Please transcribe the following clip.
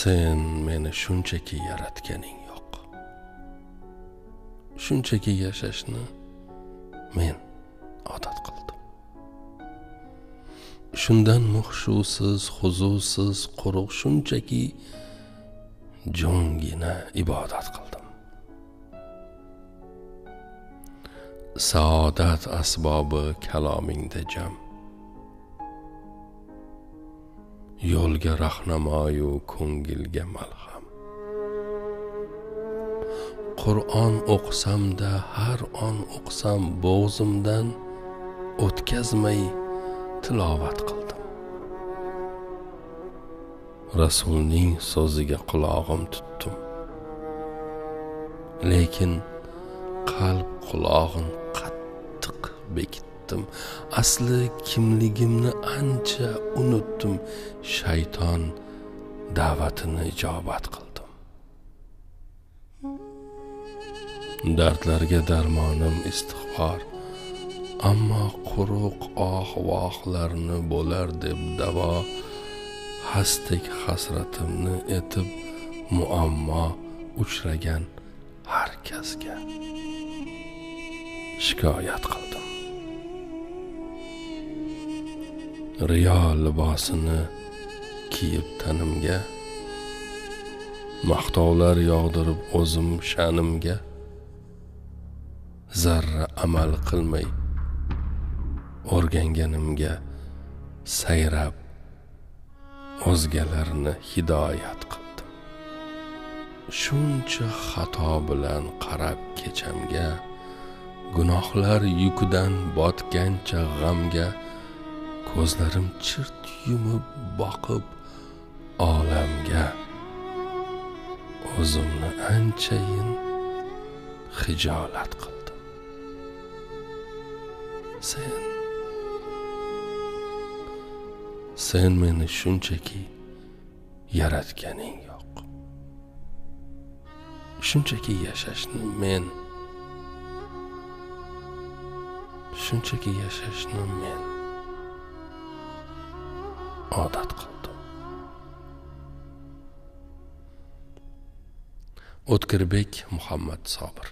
Sen meni shunchaki yaratganing yo'q. Shunchaki yashashni men odat qildim. Shundan muhshusiz, huzursiz, quruq shunchaki jo'ngina ibodat qildim. Saodat asbobi kalomingda jam. Yo'lga rahnamoyu ko'ngilga malham. Qur'on o'qsam-da har on o'qsam bo'g'zimdan o'tkazmay tilovat qildim. Rasulning so'ziga quloqim tutdim. Lekin qalb qulog'in qattiq bekitdim. Asli kimligimni ancha unutdim. Shayton da'vatini ijobat qildim. Dardlarga darmonim istig'for, ammo quruq oh-vohlarni bo'lar deb davo. Hastek hasratimni etib muammo uchragan har kasga shikoyat qildim. Riyo libosini kiyib tanimga, maqtovlar yog'dirib o'zim sha'nimga, zarra amal qilmay o'rganganimga sayrab o'zgalarni hidoyat qildim. Shuncha xato bilan qarab kechamga, gunohlar yukidan botgancha g'amga, ko'zlarim chirt yumib boqib olamga, o'zimni anchayin xijolat qildim. Sen meni shunchaki yaratganing yo'q. Shunchaki yashashni men odat qildim. O'tkirbek Muhammad Sobir.